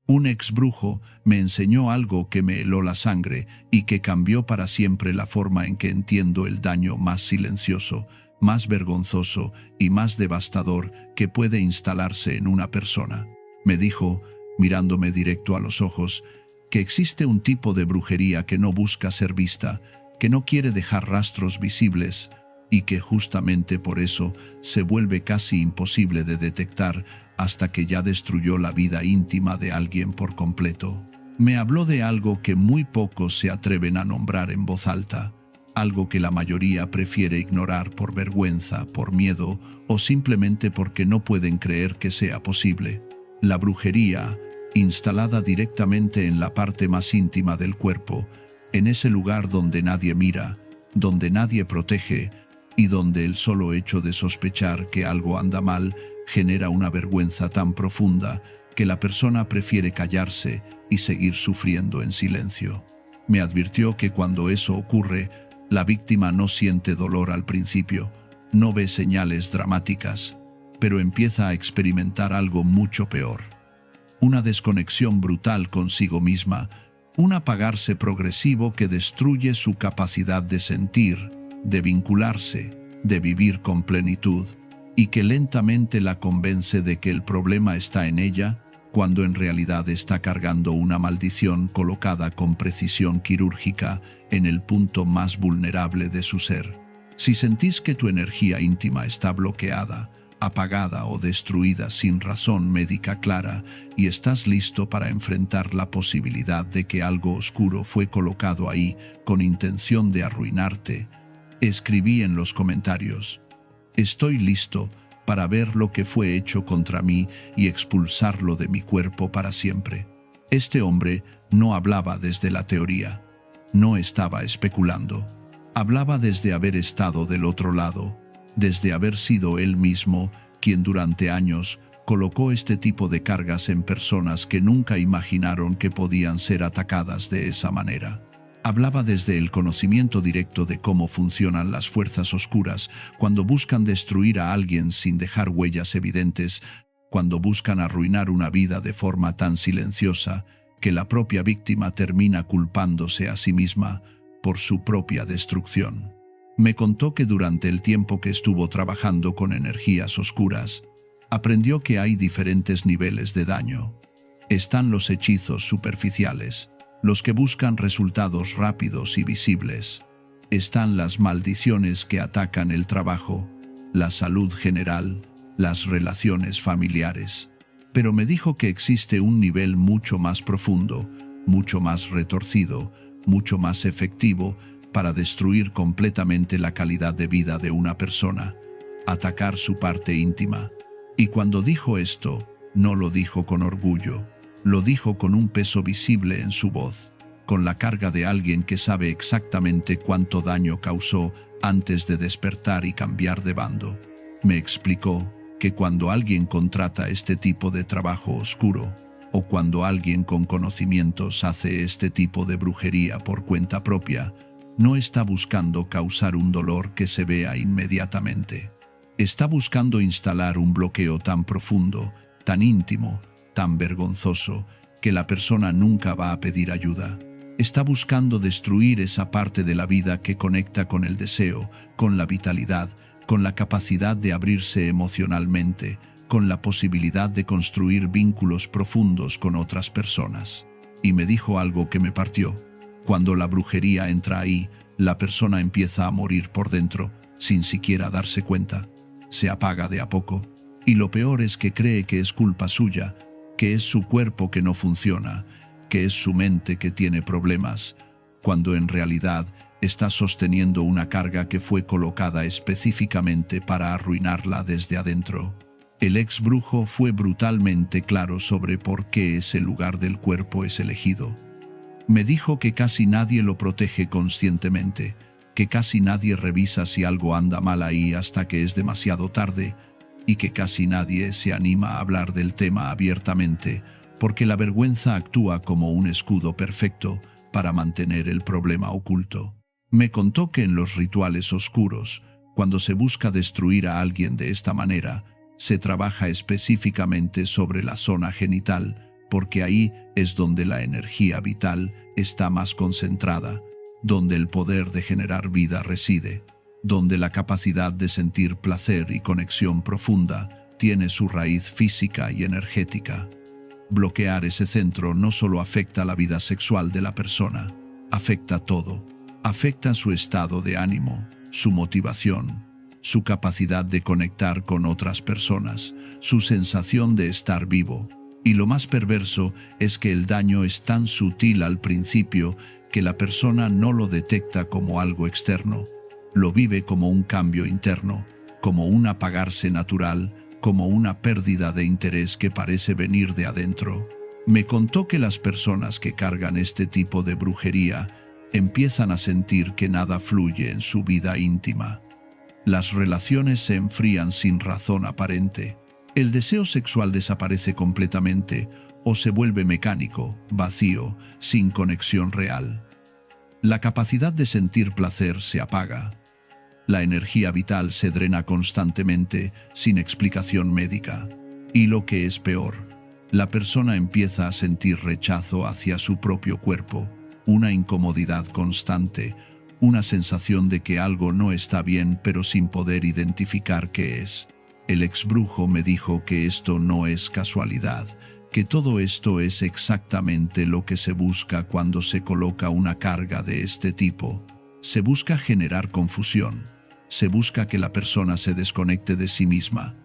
Un ex brujo me enseñó algo que me heló la sangre y que cambió para siempre la forma en que entiendo el daño más silencioso, más vergonzoso y más devastador que puede instalarse en una persona. Me dijo, mirándome directo a los ojos, que existe un tipo de brujería que no busca ser vista, que no quiere dejar rastros visibles y que justamente por eso se vuelve casi imposible de detectar hasta que ya destruyó la vida íntima de alguien por completo. Me habló de algo que muy pocos se atreven a nombrar en voz alta, algo que la mayoría prefiere ignorar por vergüenza, por miedo o simplemente porque no pueden creer que sea posible. La brujería, instalada directamente en la parte más íntima del cuerpo, en ese lugar donde nadie mira, donde nadie protege y donde el solo hecho de sospechar que algo anda mal genera una vergüenza tan profunda que la persona prefiere callarse y seguir sufriendo en silencio. Me advirtió que cuando eso ocurre, la víctima no siente dolor al principio, no ve señales dramáticas, pero empieza a experimentar algo mucho peor. Una desconexión brutal consigo misma, un apagarse progresivo que destruye su capacidad de sentir, de vincularse, de vivir con plenitud, y que lentamente la convence de que el problema está en ella, cuando en realidad está cargando una maldición colocada con precisión quirúrgica en el punto más vulnerable de su ser. Si sentís que tu energía íntima está bloqueada, apagada o destruida sin razón médica clara y estás listo para enfrentar la posibilidad de que algo oscuro fue colocado ahí con intención de arruinarte, escribí en los comentarios: estoy listo para ver lo que fue hecho contra mí y expulsarlo de mi cuerpo para siempre. Este hombre no hablaba desde la teoría, no estaba especulando. Hablaba desde haber estado del otro lado, desde haber sido él mismo quien durante años colocó este tipo de cargas en personas que nunca imaginaron que podían ser atacadas de esa manera. Hablaba desde el conocimiento directo de cómo funcionan las fuerzas oscuras cuando buscan destruir a alguien sin dejar huellas evidentes, cuando buscan arruinar una vida de forma tan silenciosa que la propia víctima termina culpándose a sí misma por su propia destrucción. Me contó que durante el tiempo que estuvo trabajando con energías oscuras, aprendió que hay diferentes niveles de daño. Están los hechizos superficiales, los que buscan resultados rápidos y visibles. Están las maldiciones que atacan el trabajo, la salud general, las relaciones familiares. Pero me dijo que existe un nivel mucho más profundo, mucho más retorcido, mucho más efectivo para destruir completamente la calidad de vida de una persona, atacar su parte íntima. Y cuando dijo esto, no lo dijo con orgullo, lo dijo con un peso visible en su voz, con la carga de alguien que sabe exactamente cuánto daño causó antes de despertar y cambiar de bando. Me explicó que cuando alguien contrata este tipo de trabajo oscuro, o cuando alguien con conocimientos hace este tipo de brujería por cuenta propia, no está buscando causar un dolor que se vea inmediatamente. Está buscando instalar un bloqueo tan profundo, tan íntimo, tan vergonzoso, que la persona nunca va a pedir ayuda. Está buscando destruir esa parte de la vida que conecta con el deseo, con la vitalidad, con la capacidad de abrirse emocionalmente, con la posibilidad de construir vínculos profundos con otras personas. Y me dijo algo que me partió. Cuando la brujería entra ahí, la persona empieza a morir por dentro, sin siquiera darse cuenta. Se apaga de a poco. Y lo peor es que cree que es culpa suya, que es su cuerpo que no funciona, que es su mente que tiene problemas, cuando en realidad está sosteniendo una carga que fue colocada específicamente para arruinarla desde adentro. El ex brujo fue brutalmente claro sobre por qué ese lugar del cuerpo es elegido. Me dijo que casi nadie lo protege conscientemente, que casi nadie revisa si algo anda mal ahí hasta que es demasiado tarde, y que casi nadie se anima a hablar del tema abiertamente, porque la vergüenza actúa como un escudo perfecto para mantener el problema oculto. Me contó que en los rituales oscuros, cuando se busca destruir a alguien de esta manera, se trabaja específicamente sobre la zona genital, porque ahí es donde la energía vital está más concentrada, donde el poder de generar vida reside, donde la capacidad de sentir placer y conexión profunda tiene su raíz física y energética. Bloquear ese centro no solo afecta la vida sexual de la persona, afecta todo. Afecta su estado de ánimo, su motivación, su capacidad de conectar con otras personas, su sensación de estar vivo. Y lo más perverso es que el daño es tan sutil al principio que la persona no lo detecta como algo externo. Lo vive como un cambio interno, como un apagarse natural, como una pérdida de interés que parece venir de adentro. Me contó que las personas que cargan este tipo de brujería empiezan a sentir que nada fluye en su vida íntima. Las relaciones se enfrían sin razón aparente. El deseo sexual desaparece completamente o se vuelve mecánico, vacío, sin conexión real. La capacidad de sentir placer se apaga. La energía vital se drena constantemente, sin explicación médica. Y lo que es peor, la persona empieza a sentir rechazo hacia su propio cuerpo, una incomodidad constante, una sensación de que algo no está bien pero sin poder identificar qué es. El exbrujo me dijo que esto no es casualidad, que todo esto es exactamente lo que se busca cuando se coloca una carga de este tipo. Se busca generar confusión, se busca que la persona se desconecte de sí misma,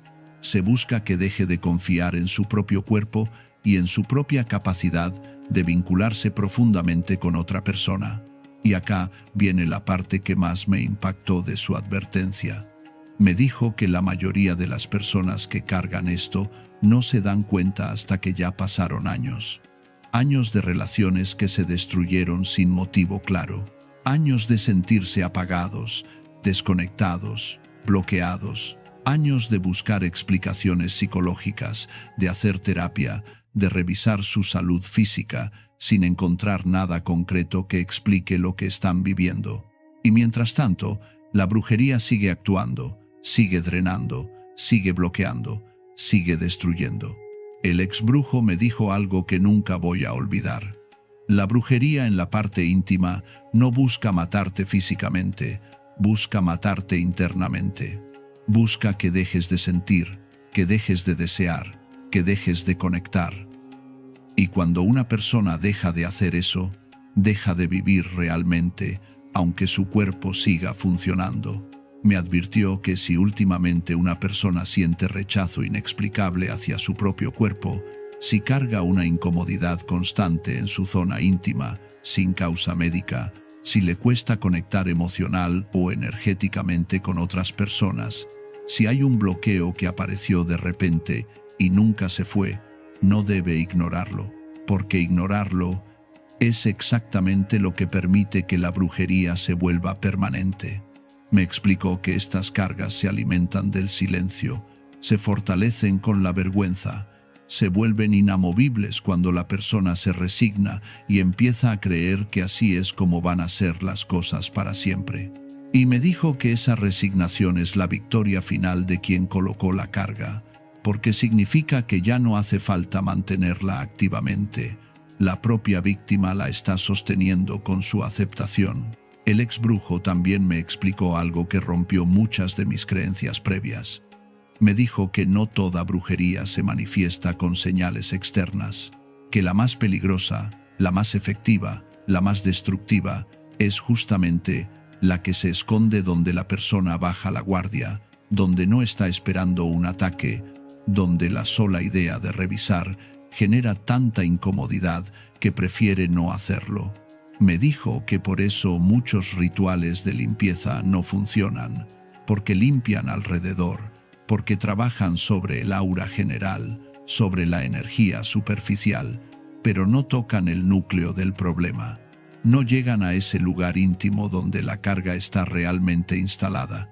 se busca que deje de confiar en su propio cuerpo y en su propia capacidad de vincularse profundamente con otra persona. Y acá viene la parte que más me impactó de su advertencia. Me dijo que la mayoría de las personas que cargan esto no se dan cuenta hasta que ya pasaron años. Años de relaciones que se destruyeron sin motivo claro. Años de sentirse apagados, desconectados, bloqueados. Años de buscar explicaciones psicológicas, de hacer terapia, de revisar su salud física, sin encontrar nada concreto que explique lo que están viviendo. Y mientras tanto, la brujería sigue actuando, sigue drenando, sigue bloqueando, sigue destruyendo. El exbrujo me dijo algo que nunca voy a olvidar. La brujería en la parte íntima no busca matarte físicamente, busca matarte internamente. Busca que dejes de sentir, que dejes de desear, que dejes de conectar. Y cuando una persona deja de hacer eso, deja de vivir realmente, aunque su cuerpo siga funcionando. Me advirtió que si últimamente una persona siente rechazo inexplicable hacia su propio cuerpo, si carga una incomodidad constante en su zona íntima, sin causa médica, si le cuesta conectar emocional o energéticamente con otras personas, si hay un bloqueo que apareció de repente y nunca se fue, no debe ignorarlo, porque ignorarlo es exactamente lo que permite que la brujería se vuelva permanente. Me explicó que estas cargas se alimentan del silencio, se fortalecen con la vergüenza, se vuelven inamovibles cuando la persona se resigna y empieza a creer que así es como van a ser las cosas para siempre. Y me dijo que esa resignación es la victoria final de quien colocó la carga, porque significa que ya no hace falta mantenerla activamente. La propia víctima la está sosteniendo con su aceptación. El exbrujo también me explicó algo que rompió muchas de mis creencias previas. Me dijo que no toda brujería se manifiesta con señales externas, que la más peligrosa, la más efectiva, la más destructiva, es justamente la que se esconde donde la persona baja la guardia, donde no está esperando un ataque, donde la sola idea de revisar genera tanta incomodidad que prefiere no hacerlo. Me dijo que por eso muchos rituales de limpieza no funcionan, porque limpian alrededor, porque trabajan sobre el aura general, sobre la energía superficial, pero no tocan el núcleo del problema. No llegan a ese lugar íntimo donde la carga está realmente instalada.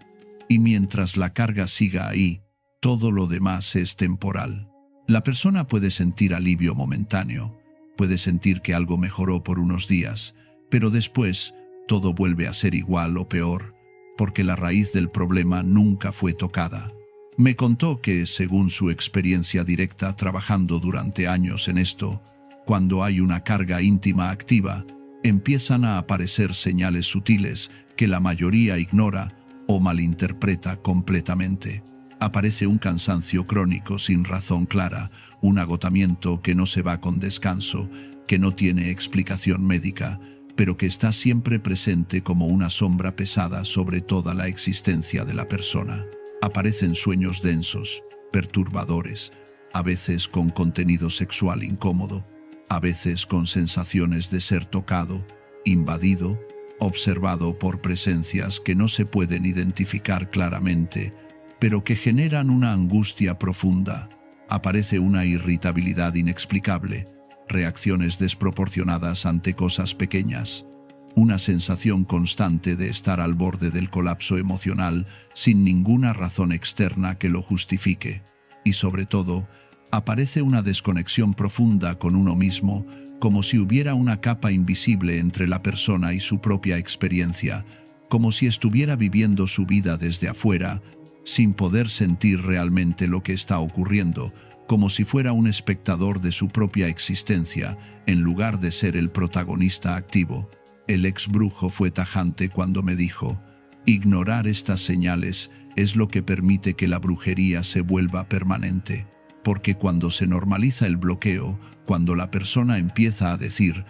Y mientras la carga siga ahí, todo lo demás es temporal. La persona puede sentir alivio momentáneo, puede sentir que algo mejoró por unos días, pero después todo vuelve a ser igual o peor, porque la raíz del problema nunca fue tocada. Me contó que, según su experiencia directa trabajando durante años en esto, cuando hay una carga íntima activa, empiezan a aparecer señales sutiles que la mayoría ignora o malinterpreta completamente. Aparece un cansancio crónico sin razón clara, un agotamiento que no se va con descanso, que no tiene explicación médica, pero que está siempre presente como una sombra pesada sobre toda la existencia de la persona. Aparecen sueños densos, perturbadores, a veces con contenido sexual incómodo, a veces con sensaciones de ser tocado, invadido, observado por presencias que no se pueden identificar claramente, pero que generan una angustia profunda. Aparece una irritabilidad inexplicable, reacciones desproporcionadas ante cosas pequeñas, una sensación constante de estar al borde del colapso emocional sin ninguna razón externa que lo justifique. Y sobre todo, aparece una desconexión profunda con uno mismo, como si hubiera una capa invisible entre la persona y su propia experiencia, como si estuviera viviendo su vida desde afuera, sin poder sentir realmente lo que está ocurriendo, como si fuera un espectador de su propia existencia, en lugar de ser el protagonista activo. El ex brujo fue tajante cuando me dijo: ignorar estas señales es lo que permite que la brujería se vuelva permanente, porque cuando se normaliza el bloqueo, cuando la persona empieza a decir,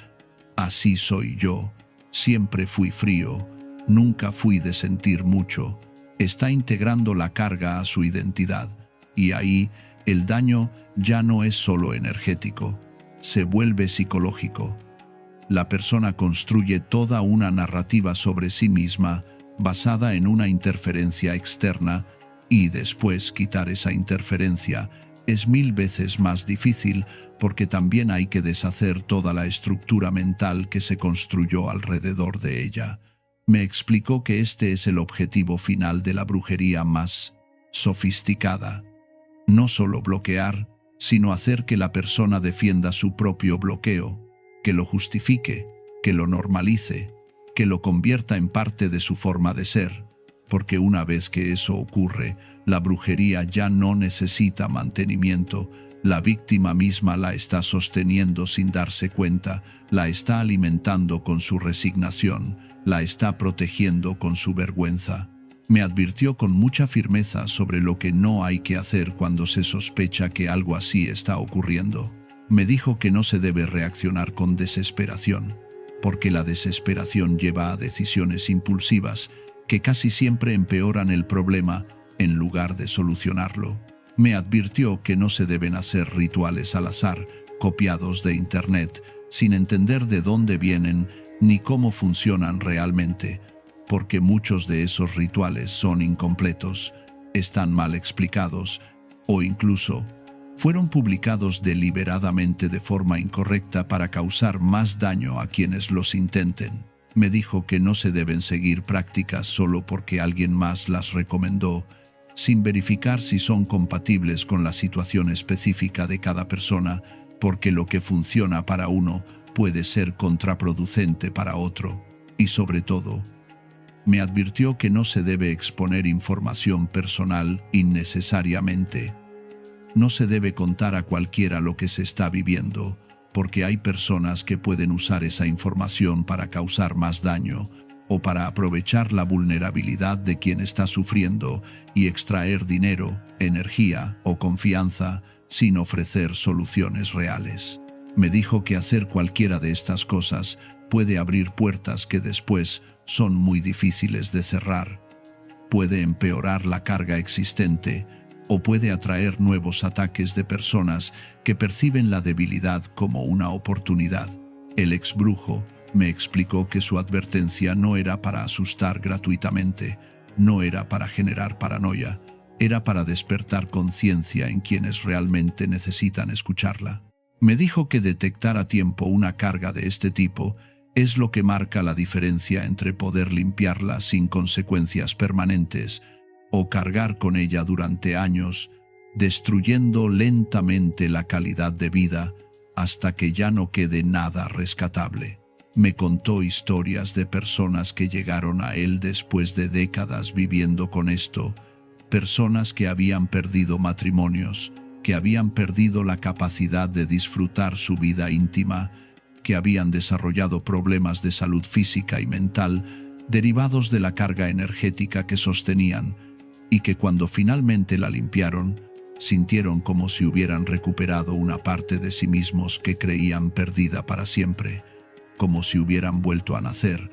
así soy yo, siempre fui frío, nunca fui de sentir mucho, está integrando la carga a su identidad, y ahí el daño ya no es solo energético, se vuelve psicológico. La persona construye toda una narrativa sobre sí misma basada en una interferencia externa, y después quitar esa interferencia es 1000 veces más difícil, porque también hay que deshacer toda la estructura mental que se construyó alrededor de ella. Me explicó que este es el objetivo final de la brujería más sofisticada. No solo bloquear, sino hacer que la persona defienda su propio bloqueo, que lo justifique, que lo normalice, que lo convierta en parte de su forma de ser, porque una vez que eso ocurre, la brujería ya no necesita mantenimiento, la víctima misma la está sosteniendo sin darse cuenta, la está alimentando con su resignación, la está protegiendo con su vergüenza. Me advirtió con mucha firmeza sobre lo que no hay que hacer cuando se sospecha que algo así está ocurriendo. Me dijo que no se debe reaccionar con desesperación, porque la desesperación lleva a decisiones impulsivas que casi siempre empeoran el problema en lugar de solucionarlo. Me advirtió que no se deben hacer rituales al azar, copiados de Internet, sin entender de dónde vienen ni cómo funcionan realmente, porque muchos de esos rituales son incompletos, están mal explicados o incluso fueron publicados deliberadamente de forma incorrecta para causar más daño a quienes los intenten. Me dijo que no se deben seguir prácticas solo porque alguien más las recomendó, sin verificar si son compatibles con la situación específica de cada persona, porque lo que funciona para uno puede ser contraproducente para otro. Y sobre todo, me advirtió que no se debe exponer información personal innecesariamente. No se debe contar a cualquiera lo que se está viviendo, porque hay personas que pueden usar esa información para causar más daño o para aprovechar la vulnerabilidad de quien está sufriendo y extraer dinero, energía o confianza sin ofrecer soluciones reales. Me dijo que hacer cualquiera de estas cosas puede abrir puertas que después son muy difíciles de cerrar. Puede empeorar la carga existente o puede atraer nuevos ataques de personas que perciben la debilidad como una oportunidad. El ex brujo me explicó que su advertencia no era para asustar gratuitamente, no era para generar paranoia, era para despertar conciencia en quienes realmente necesitan escucharla. Me dijo que detectar a tiempo una carga de este tipo es lo que marca la diferencia entre poder limpiarla sin consecuencias permanentes o cargar con ella durante años, destruyendo lentamente la calidad de vida hasta que ya no quede nada rescatable. Me contó historias de personas que llegaron a él después de décadas viviendo con esto, personas que habían perdido matrimonios, que habían perdido la capacidad de disfrutar su vida íntima, que habían desarrollado problemas de salud física y mental derivados de la carga energética que sostenían, y que cuando finalmente la limpiaron, sintieron como si hubieran recuperado una parte de sí mismos que creían perdida para siempre, como si hubieran vuelto a nacer,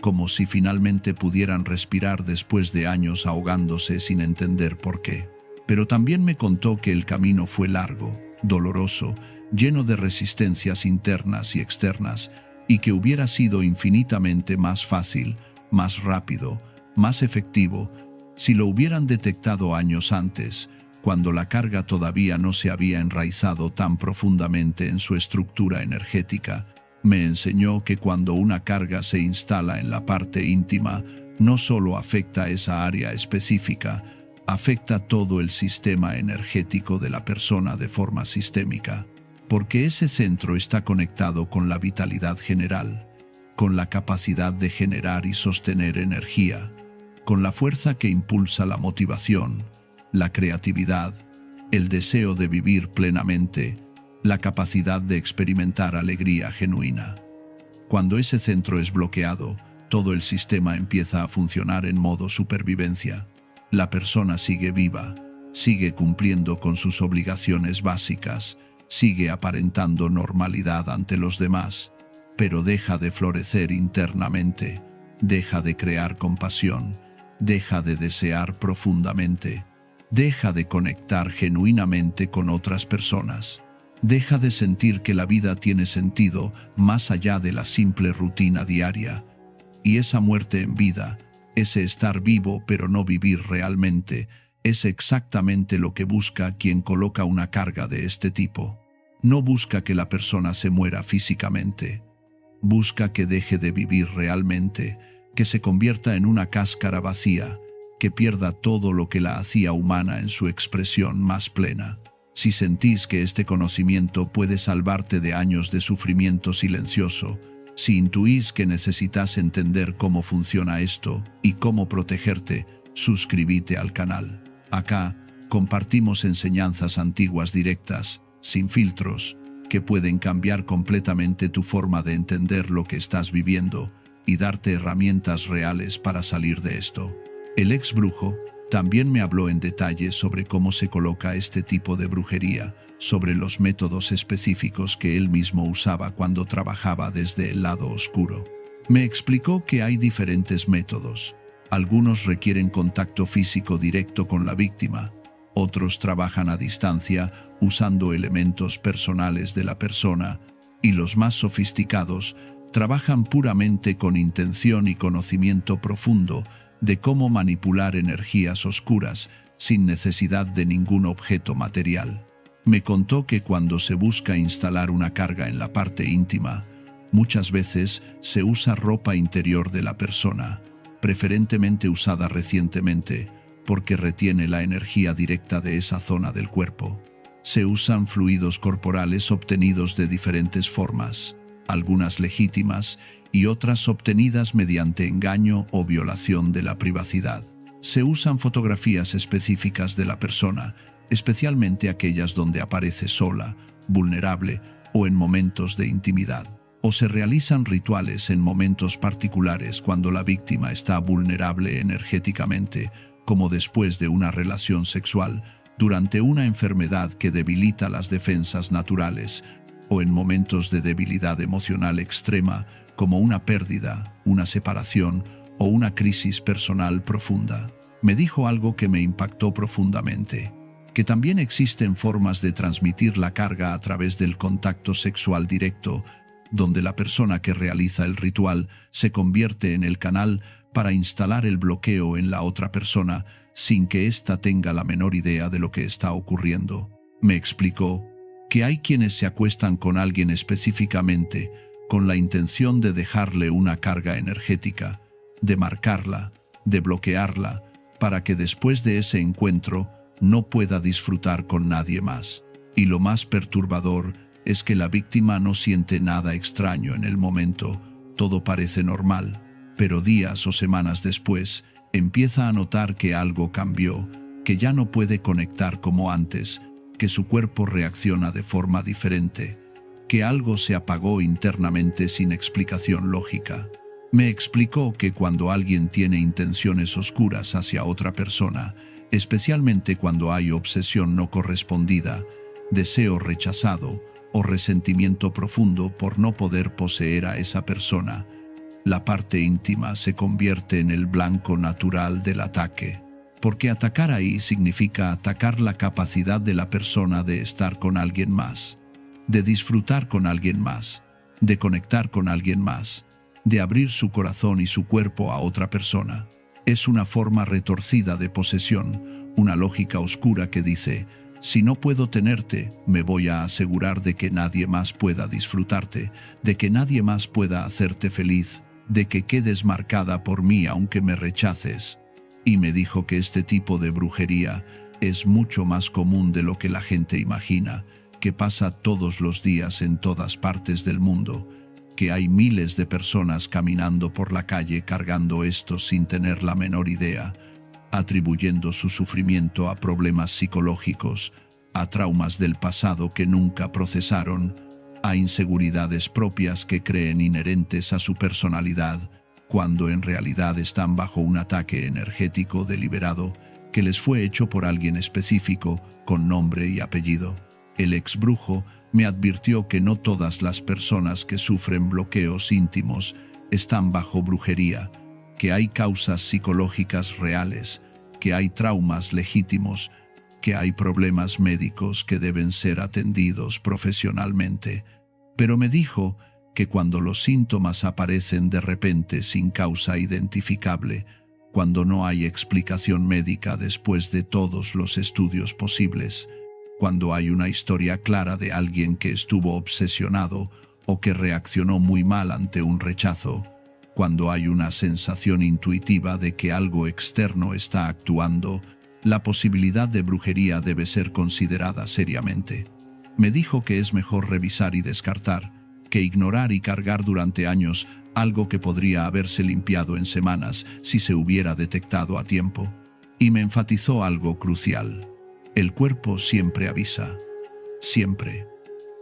como si finalmente pudieran respirar después de años ahogándose sin entender por qué. Pero también me contó que el camino fue largo, doloroso, lleno de resistencias internas y externas, y que hubiera sido infinitamente más fácil, más rápido, más efectivo, si lo hubieran detectado años antes, cuando la carga todavía no se había enraizado tan profundamente en su estructura energética. Me enseñó que cuando una carga se instala en la parte íntima, no solo afecta esa área específica, afecta todo el sistema energético de la persona de forma sistémica, porque ese centro está conectado con la vitalidad general, con la capacidad de generar y sostener energía, con la fuerza que impulsa la motivación, la creatividad, el deseo de vivir plenamente, la capacidad de experimentar alegría genuina. Cuando ese centro es bloqueado, todo el sistema empieza a funcionar en modo supervivencia. La persona sigue viva, sigue cumpliendo con sus obligaciones básicas, sigue aparentando normalidad ante los demás, pero deja de florecer internamente, deja de crear compasión, deja de desear profundamente, deja de conectar genuinamente con otras personas. Deja de sentir que la vida tiene sentido más allá de la simple rutina diaria. Y esa muerte en vida, ese estar vivo pero no vivir realmente, es exactamente lo que busca quien coloca una carga de este tipo. No busca que la persona se muera físicamente. Busca que deje de vivir realmente, que se convierta en una cáscara vacía, que pierda todo lo que la hacía humana en su expresión más plena. Si sentís que este conocimiento puede salvarte de años de sufrimiento silencioso, si intuís que necesitas entender cómo funciona esto y cómo protegerte, suscríbete al canal. Acá compartimos enseñanzas antiguas directas, sin filtros, que pueden cambiar completamente tu forma de entender lo que estás viviendo y darte herramientas reales para salir de esto. El ex brujo también me habló en detalle sobre cómo se coloca este tipo de brujería, sobre los métodos específicos que él mismo usaba cuando trabajaba desde el lado oscuro. Me explicó que hay diferentes métodos. Algunos requieren contacto físico directo con la víctima, otros trabajan a distancia usando elementos personales de la persona, y los más sofisticados trabajan puramente con intención y conocimiento profundo de cómo manipular energías oscuras sin necesidad de ningún objeto material. Me contó que cuando se busca instalar una carga en la parte íntima, muchas veces se usa ropa interior de la persona, preferentemente usada recientemente, porque retiene la energía directa de esa zona del cuerpo. Se usan fluidos corporales obtenidos de diferentes formas, algunas legítimas y otras obtenidas mediante engaño o violación de la privacidad. Se usan fotografías específicas de la persona, especialmente aquellas donde aparece sola, vulnerable o en momentos de intimidad. O se realizan rituales en momentos particulares cuando la víctima está vulnerable energéticamente, como después de una relación sexual, durante una enfermedad que debilita las defensas naturales, o en momentos de debilidad emocional extrema, como una pérdida, una separación o una crisis personal profunda. Me dijo algo que me impactó profundamente, que también existen formas de transmitir la carga a través del contacto sexual directo, donde la persona que realiza el ritual se convierte en el canal para instalar el bloqueo en la otra persona sin que ésta tenga la menor idea de lo que está ocurriendo. Me explicó que hay quienes se acuestan con alguien específicamente con la intención de dejarle una carga energética, de marcarla, de bloquearla, para que después de ese encuentro no pueda disfrutar con nadie más. Y lo más perturbador es que la víctima no siente nada extraño en el momento, todo parece normal, pero días o semanas después empieza a notar que algo cambió, que ya no puede conectar como antes, que su cuerpo reacciona de forma diferente, que algo se apagó internamente sin explicación lógica. Me explicó que cuando alguien tiene intenciones oscuras hacia otra persona, especialmente cuando hay obsesión no correspondida, deseo rechazado o resentimiento profundo por no poder poseer a esa persona, la parte íntima se convierte en el blanco natural del ataque. Porque atacar ahí significa atacar la capacidad de la persona de estar con alguien más, de disfrutar con alguien más, de conectar con alguien más, de abrir su corazón y su cuerpo a otra persona. Es una forma retorcida de posesión, una lógica oscura que dice: si no puedo tenerte, me voy a asegurar de que nadie más pueda disfrutarte, de que nadie más pueda hacerte feliz, de que quedes marcada por mí aunque me rechaces. Y me dijo que este tipo de brujería es mucho más común de lo que la gente imagina, que pasa todos los días en todas partes del mundo, que hay miles de personas caminando por la calle cargando esto sin tener la menor idea, atribuyendo su sufrimiento a problemas psicológicos, a traumas del pasado que nunca procesaron, a inseguridades propias que creen inherentes a su personalidad, cuando en realidad están bajo un ataque energético deliberado que les fue hecho por alguien específico, con nombre y apellido. El ex brujo me advirtió que no todas las personas que sufren bloqueos íntimos están bajo brujería, que hay causas psicológicas reales, que hay traumas legítimos, que hay problemas médicos que deben ser atendidos profesionalmente. Pero me dijo que cuando los síntomas aparecen de repente sin causa identificable, cuando no hay explicación médica después de todos los estudios posibles, cuando hay una historia clara de alguien que estuvo obsesionado o que reaccionó muy mal ante un rechazo, cuando hay una sensación intuitiva de que algo externo está actuando, la posibilidad de brujería debe ser considerada seriamente. Me dijo que es mejor revisar y descartar, que ignorar y cargar durante años algo que podría haberse limpiado en semanas si se hubiera detectado a tiempo. Y me enfatizó algo crucial: el cuerpo siempre avisa. Siempre.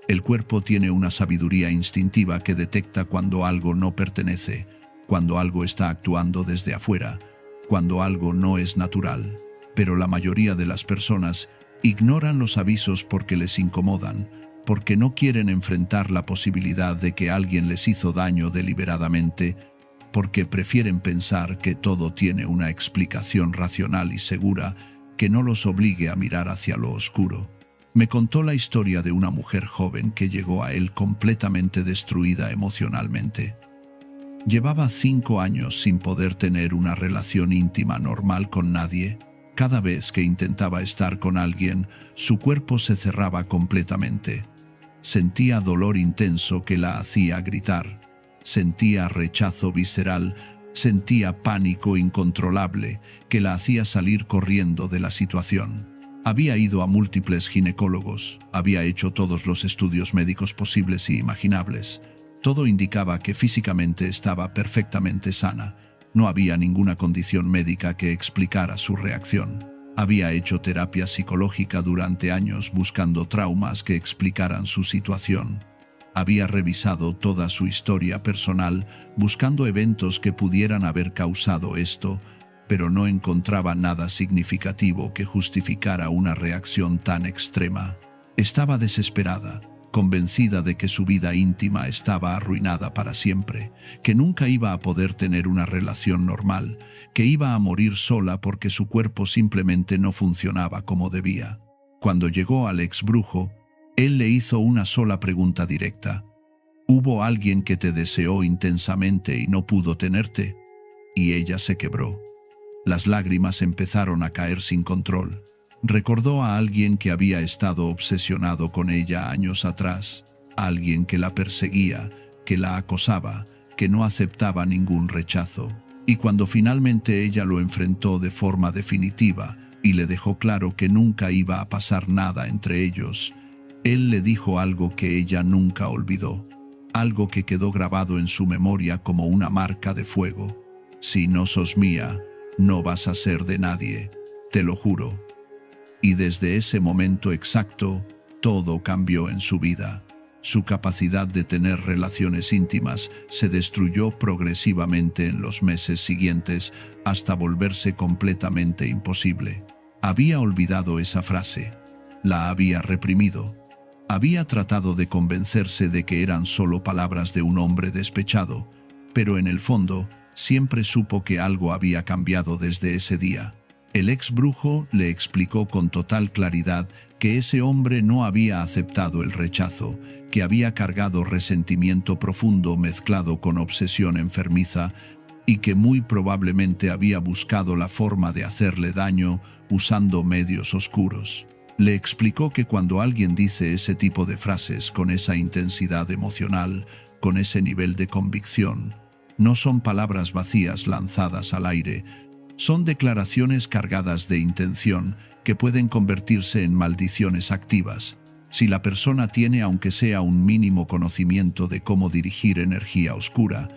El cuerpo tiene una sabiduría instintiva que detecta cuando algo no pertenece, cuando algo está actuando desde afuera, cuando algo no es natural. Pero la mayoría de las personas ignoran los avisos porque les incomodan, porque no quieren enfrentar la posibilidad de que alguien les hizo daño deliberadamente, porque prefieren pensar que todo tiene una explicación racional y segura que no los obligue a mirar hacia lo oscuro. Me contó la historia de una mujer joven que llegó a él completamente destruida emocionalmente. Llevaba 5 años sin poder tener una relación íntima normal con nadie. Cada vez que intentaba estar con alguien, su cuerpo se cerraba completamente. Sentía dolor intenso que la hacía gritar. Sentía rechazo visceral, sentía pánico incontrolable que la hacía salir corriendo de la situación. Había ido a múltiples ginecólogos, había hecho todos los estudios médicos posibles y imaginables. Todo indicaba que físicamente estaba perfectamente sana. No había ninguna condición médica que explicara su reacción. Había hecho terapia psicológica durante años buscando traumas que explicaran su situación. Había revisado toda su historia personal buscando eventos que pudieran haber causado esto, pero no encontraba nada significativo que justificara una reacción tan extrema. Estaba desesperada, convencida de que su vida íntima estaba arruinada para siempre, que nunca iba a poder tener una relación normal, que iba a morir sola porque su cuerpo simplemente no funcionaba como debía. Cuando llegó al ex brujo, él le hizo una sola pregunta directa: ¿hubo alguien que te deseó intensamente y no pudo tenerte? Y ella se quebró. Las lágrimas empezaron a caer sin control. Recordó a alguien que había estado obsesionado con ella años atrás, alguien que la perseguía, que la acosaba, que no aceptaba ningún rechazo. Y cuando finalmente ella lo enfrentó de forma definitiva y le dejó claro que nunca iba a pasar nada entre ellos, él le dijo algo que ella nunca olvidó, algo que quedó grabado en su memoria como una marca de fuego: si no sos mía, no vas a ser de nadie, te lo juro. y desde ese momento exacto, todo cambió en su vida. Su capacidad de tener relaciones íntimas se destruyó progresivamente en los meses siguientes hasta volverse completamente imposible. Había olvidado esa frase. La había reprimido. Había tratado de convencerse de que eran solo palabras de un hombre despechado, pero en el fondo siempre supo que algo había cambiado desde ese día. El ex brujo le explicó con total claridad que ese hombre no había aceptado el rechazo, que había cargado resentimiento profundo mezclado con obsesión enfermiza y que muy probablemente había buscado la forma de hacerle daño usando medios oscuros. Le explicó que cuando alguien dice ese tipo de frases con esa intensidad emocional, con ese nivel de convicción, no son palabras vacías lanzadas al aire, son declaraciones cargadas de intención que pueden convertirse en maldiciones activas, si la persona tiene aunque sea un mínimo conocimiento de cómo dirigir energía oscura,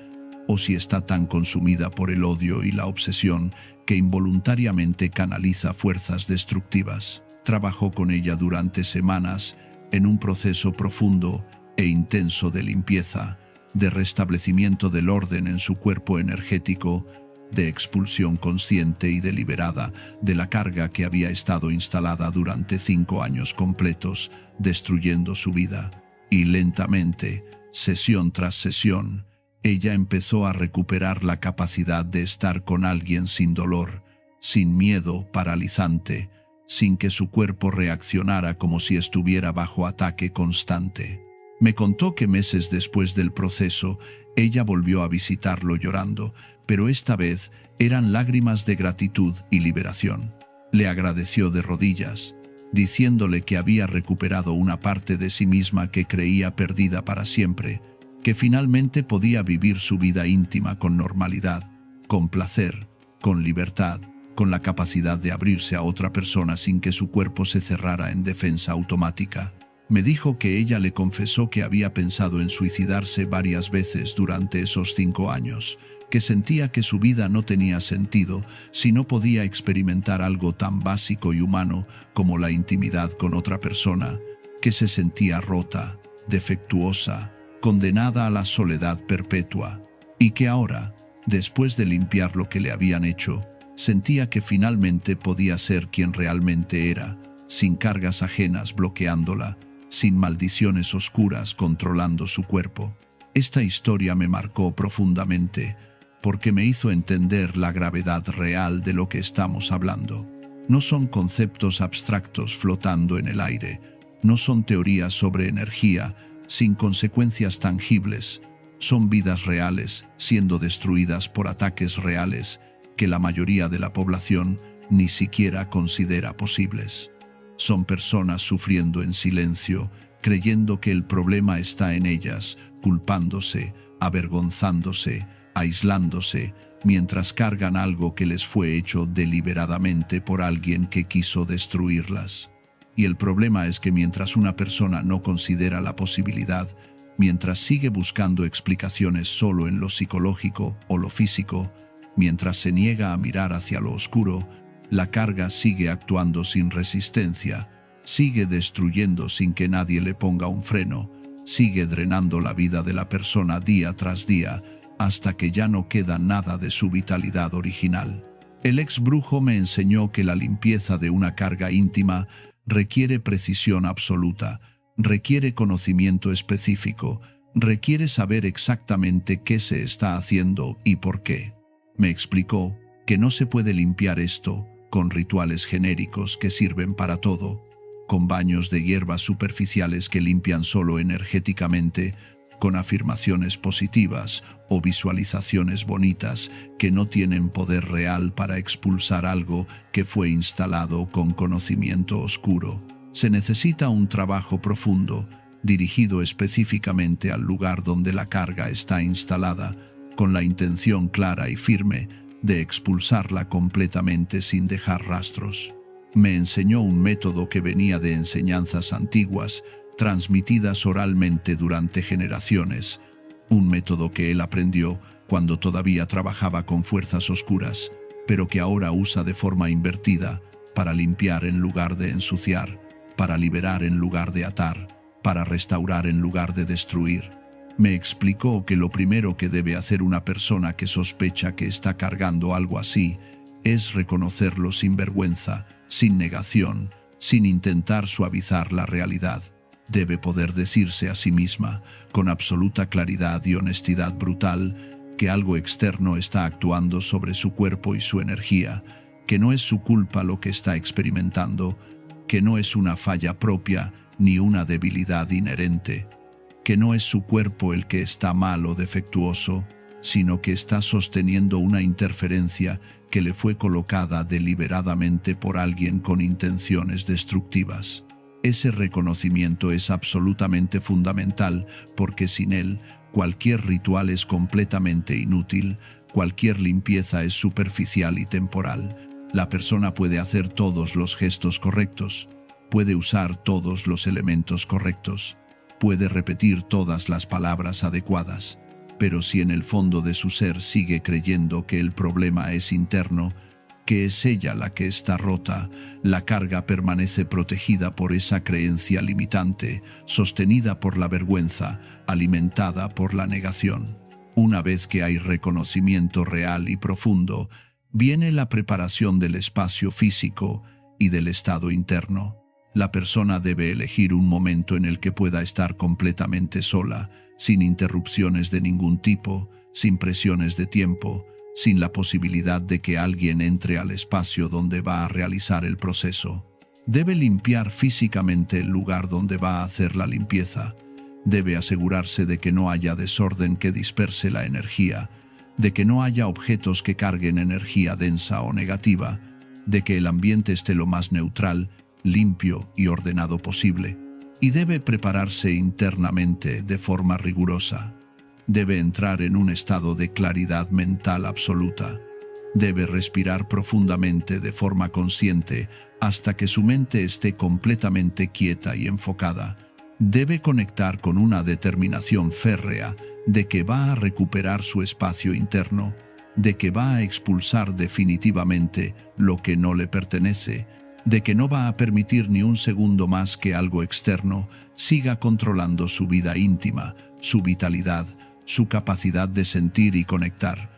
o si está tan consumida por el odio y la obsesión que involuntariamente canaliza fuerzas destructivas. Trabajó con ella durante semanas en un proceso profundo e intenso de limpieza, de restablecimiento del orden en su cuerpo energético, de expulsión consciente y deliberada de la carga que había estado instalada durante 5 años completos, destruyendo su vida. Y lentamente, sesión tras sesión, ella empezó a recuperar la capacidad de estar con alguien sin dolor, sin miedo paralizante, sin que su cuerpo reaccionara como si estuviera bajo ataque constante. Me contó que meses después del proceso, ella volvió a visitarlo llorando, pero esta vez eran lágrimas de gratitud y liberación. Le agradeció de rodillas, diciéndole que había recuperado una parte de sí misma que creía perdida para siempre, que finalmente podía vivir su vida íntima con normalidad, con placer, con libertad, con la capacidad de abrirse a otra persona sin que su cuerpo se cerrara en defensa automática. Me dijo que ella le confesó que había pensado en suicidarse varias veces durante esos 5 años, que sentía que su vida no tenía sentido si no podía experimentar algo tan básico y humano como la intimidad con otra persona, que se sentía rota, defectuosa, condenada a la soledad perpetua, y que ahora, después de limpiar lo que le habían hecho, sentía que finalmente podía ser quien realmente era, sin cargas ajenas bloqueándola, sin maldiciones oscuras controlando su cuerpo. Esta historia me marcó profundamente, porque me hizo entender la gravedad real de lo que estamos hablando. No son conceptos abstractos flotando en el aire, no son teorías sobre energía sin consecuencias tangibles, son vidas reales siendo destruidas por ataques reales que la mayoría de la población ni siquiera considera posibles. Son personas sufriendo en silencio, creyendo que el problema está en ellas, culpándose, avergonzándose, aislándose, mientras cargan algo que les fue hecho deliberadamente por alguien que quiso destruirlas. Y el problema es que mientras una persona no considera la posibilidad, mientras sigue buscando explicaciones solo en lo psicológico o lo físico, mientras se niega a mirar hacia lo oscuro, la carga sigue actuando sin resistencia, sigue destruyendo sin que nadie le ponga un freno, sigue drenando la vida de la persona día tras día, hasta que ya no queda nada de su vitalidad original. El ex brujo me enseñó que la limpieza de una carga íntima requiere precisión absoluta, requiere conocimiento específico, requiere saber exactamente qué se está haciendo y por qué. Me explicó que no se puede limpiar esto con rituales genéricos que sirven para todo, con baños de hierbas superficiales que limpian solo energéticamente, con afirmaciones positivas o visualizaciones bonitas que no tienen poder real para expulsar algo que fue instalado con conocimiento oscuro. Se necesita un trabajo profundo, dirigido específicamente al lugar donde la carga está instalada, con la intención clara y firme de expulsarla completamente sin dejar rastros. Me enseñó un método que venía de enseñanzas antiguas, transmitidas oralmente durante generaciones, un método que él aprendió cuando todavía trabajaba con fuerzas oscuras, pero que ahora usa de forma invertida para limpiar en lugar de ensuciar, para liberar en lugar de atar, para restaurar en lugar de destruir. Me explicó que lo primero que debe hacer una persona que sospecha que está cargando algo así es reconocerlo sin vergüenza, sin negación, sin intentar suavizar la realidad. Debe poder decirse a sí misma, con absoluta claridad y honestidad brutal, que algo externo está actuando sobre su cuerpo y su energía, que no es su culpa lo que está experimentando, que no es una falla propia ni una debilidad inherente, que no es su cuerpo el que está mal o defectuoso, sino que está sosteniendo una interferencia que le fue colocada deliberadamente por alguien con intenciones destructivas. Ese reconocimiento es absolutamente fundamental porque sin él, cualquier ritual es completamente inútil, cualquier limpieza es superficial y temporal. La persona puede hacer todos los gestos correctos, puede usar todos los elementos correctos, puede repetir todas las palabras adecuadas, pero si en el fondo de su ser sigue creyendo que el problema es interno, que es ella la que está rota, la carga permanece protegida por esa creencia limitante, sostenida por la vergüenza, alimentada por la negación. Una vez que hay reconocimiento real y profundo, viene la preparación del espacio físico y del estado interno. La persona debe elegir un momento en el que pueda estar completamente sola, sin interrupciones de ningún tipo, sin presiones de tiempo, sin la posibilidad de que alguien entre al espacio donde va a realizar el proceso. Debe limpiar físicamente el lugar donde va a hacer la limpieza. Debe asegurarse de que no haya desorden que disperse la energía, de que no haya objetos que carguen energía densa o negativa, de que el ambiente esté lo más neutral, limpio y ordenado posible, y debe prepararse internamente de forma rigurosa. Debe entrar en un estado de claridad mental absoluta. Debe respirar profundamente de forma consciente hasta que su mente esté completamente quieta y enfocada. Debe conectar con una determinación férrea de que va a recuperar su espacio interno, de que va a expulsar definitivamente lo que no le pertenece, de que no va a permitir ni un segundo más que algo externo siga controlando su vida íntima, su vitalidad, su capacidad de sentir y conectar.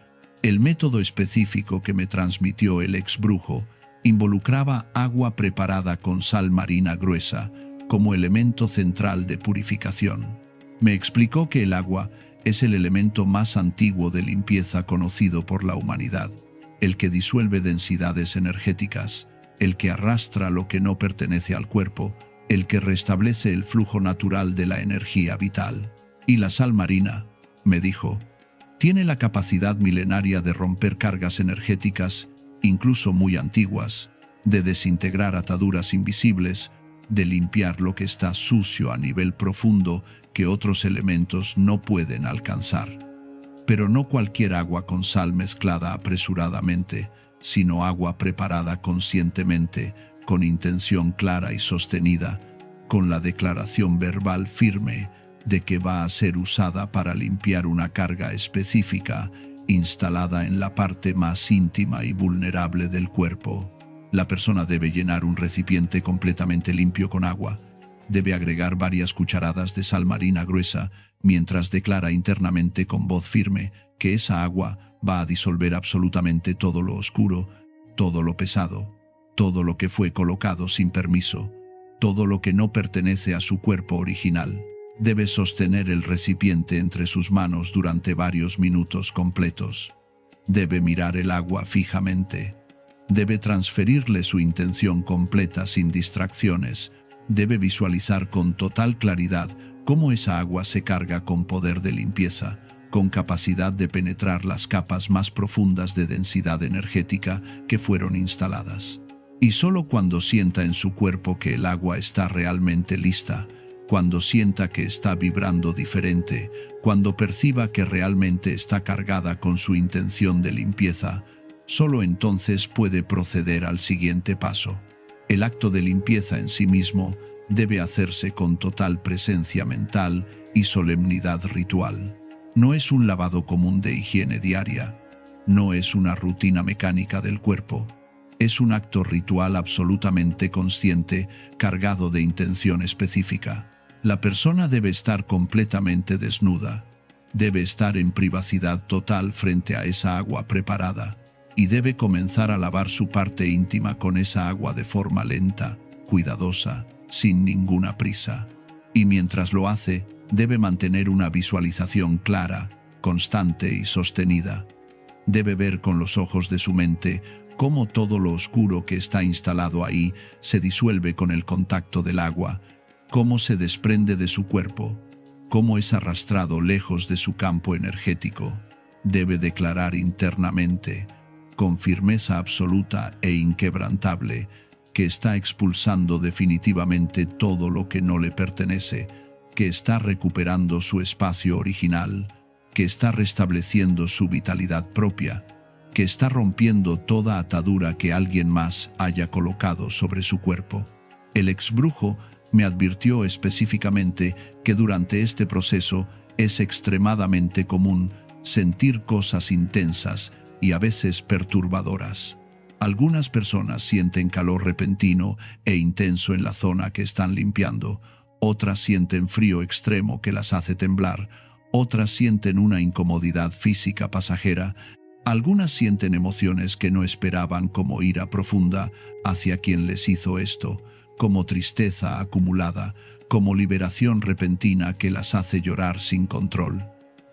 El método específico que me transmitió el ex brujo involucraba agua preparada con sal marina gruesa como elemento central de purificación. Me explicó que el agua es el elemento más antiguo de limpieza conocido por la humanidad, el que disuelve densidades energéticas, el que arrastra lo que no pertenece al cuerpo, el que restablece el flujo natural de la energía vital. Y la sal marina, me dijo, tiene la capacidad milenaria de romper cargas energéticas, incluso muy antiguas, de desintegrar ataduras invisibles, de limpiar lo que está sucio a nivel profundo que otros elementos no pueden alcanzar. Pero no cualquier agua con sal mezclada apresuradamente, sino agua preparada conscientemente, con intención clara y sostenida, con la declaración verbal firme de que va a ser usada para limpiar una carga específica instalada en la parte más íntima y vulnerable del cuerpo. La persona debe llenar un recipiente completamente limpio con agua. Debe agregar varias cucharadas de sal marina gruesa mientras declara internamente con voz firme que esa agua va a disolver absolutamente todo lo oscuro, todo lo pesado, todo lo que fue colocado sin permiso, todo lo que no pertenece a su cuerpo original. Debe sostener el recipiente entre sus manos durante varios minutos completos. Debe mirar el agua fijamente. Debe transferirle su intención completa sin distracciones. Debe visualizar con total claridad cómo esa agua se carga con poder de limpieza, con capacidad de penetrar las capas más profundas de densidad energética que fueron instaladas. Y solo cuando sienta en su cuerpo que el agua está realmente lista, cuando sienta que está vibrando diferente, cuando perciba que realmente está cargada con su intención de limpieza, solo entonces puede proceder al siguiente paso. El acto de limpieza en sí mismo debe hacerse con total presencia mental y solemnidad ritual. No es un lavado común de higiene diaria, no es una rutina mecánica del cuerpo. Es un acto ritual absolutamente consciente, cargado de intención específica. La persona debe estar completamente desnuda. Debe estar en privacidad total frente a esa agua preparada. Y debe comenzar a lavar su parte íntima con esa agua de forma lenta, cuidadosa, sin ninguna prisa. Y mientras lo hace, debe mantener una visualización clara, constante y sostenida. Debe ver con los ojos de su mente cómo todo lo oscuro que está instalado ahí se disuelve con el contacto del agua, cómo se desprende de su cuerpo, cómo es arrastrado lejos de su campo energético. Debe declarar internamente, con firmeza absoluta e inquebrantable, que está expulsando definitivamente todo lo que no le pertenece, que está recuperando su espacio original, que está restableciendo su vitalidad propia, que está rompiendo toda atadura que alguien más haya colocado sobre su cuerpo. El exbrujo me advirtió específicamente que durante este proceso es extremadamente común sentir cosas intensas y a veces perturbadoras. Algunas personas sienten calor repentino e intenso en la zona que están limpiando, otras sienten frío extremo que las hace temblar, otras sienten una incomodidad física pasajera, algunas sienten emociones que no esperaban como ira profunda hacia quien les hizo esto, como tristeza acumulada, como liberación repentina que las hace llorar sin control.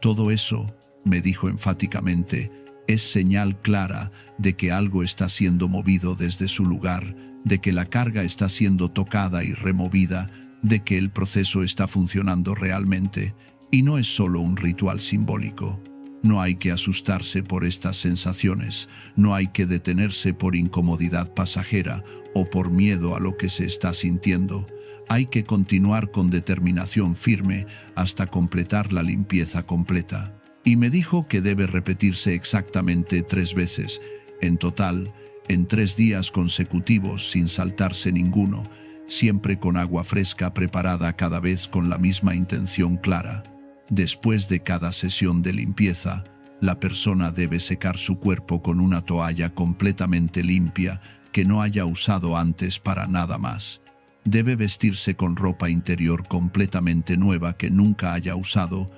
Todo eso, me dijo enfáticamente, es señal clara de que algo está siendo movido desde su lugar, de que la carga está siendo tocada y removida, de que el proceso está funcionando realmente, y no es solo un ritual simbólico. No hay que asustarse por estas sensaciones, no hay que detenerse por incomodidad pasajera o por miedo a lo que se está sintiendo. Hay que continuar con determinación firme hasta completar la limpieza completa. Y me dijo que debe repetirse exactamente 3 veces, en total, en 3 días consecutivos sin saltarse ninguno, siempre con agua fresca preparada cada vez con la misma intención clara. Después de cada sesión de limpieza, la persona debe secar su cuerpo con una toalla completamente limpia que no haya usado antes para nada más. Debe vestirse con ropa interior completamente nueva que nunca haya usado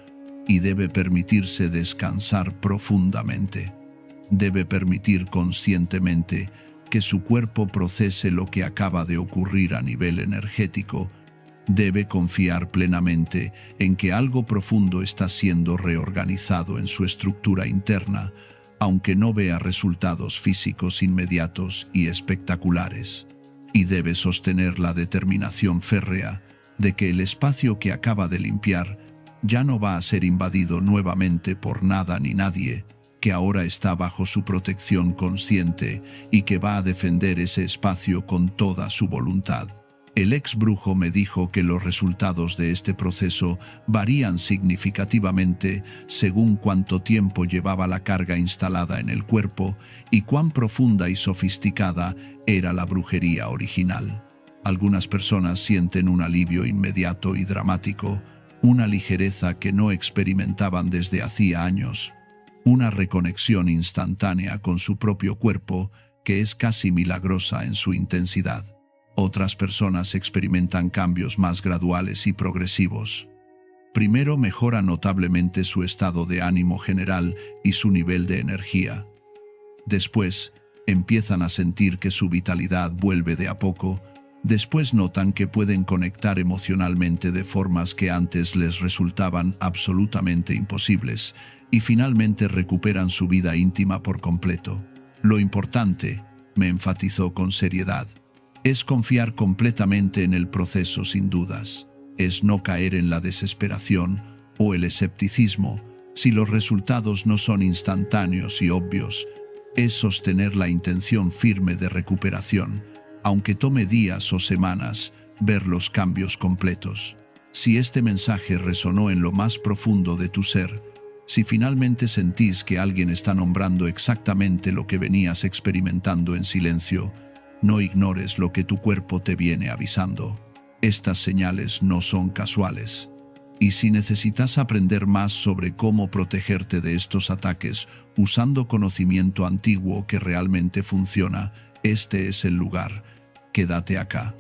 y debe permitirse descansar profundamente. Debe permitir conscientemente que su cuerpo procese lo que acaba de ocurrir a nivel energético. Debe confiar plenamente en que algo profundo está siendo reorganizado en su estructura interna, aunque no vea resultados físicos inmediatos y espectaculares. Y debe sostener la determinación férrea de que el espacio que acaba de limpiar ya no va a ser invadido nuevamente por nada ni nadie, que ahora está bajo su protección consciente y que va a defender ese espacio con toda su voluntad. El ex brujo me dijo que los resultados de este proceso varían significativamente según cuánto tiempo llevaba la carga instalada en el cuerpo y cuán profunda y sofisticada era la brujería original. Algunas personas sienten un alivio inmediato y dramático, una ligereza que no experimentaban desde hacía años, una reconexión instantánea con su propio cuerpo que es casi milagrosa en su intensidad. Otras personas experimentan cambios más graduales y progresivos. Primero mejora notablemente su estado de ánimo general y su nivel de energía. Después, empiezan a sentir que su vitalidad vuelve de a poco. Después notan que pueden conectar emocionalmente de formas que antes les resultaban absolutamente imposibles y finalmente recuperan su vida íntima por completo. Lo importante, me enfatizó con seriedad, es confiar completamente en el proceso sin dudas. Es no caer en la desesperación o el escepticismo si los resultados no son instantáneos y obvios. Es sostener la intención firme de recuperación, aunque tome días o semanas ver los cambios completos. Si este mensaje resonó en lo más profundo de tu ser, si finalmente sentís que alguien está nombrando exactamente lo que venías experimentando en silencio, no ignores lo que tu cuerpo te viene avisando. Estas señales no son casuales. Y si necesitas aprender más sobre cómo protegerte de estos ataques usando conocimiento antiguo que realmente funciona, Este es el lugar. Quédate acá.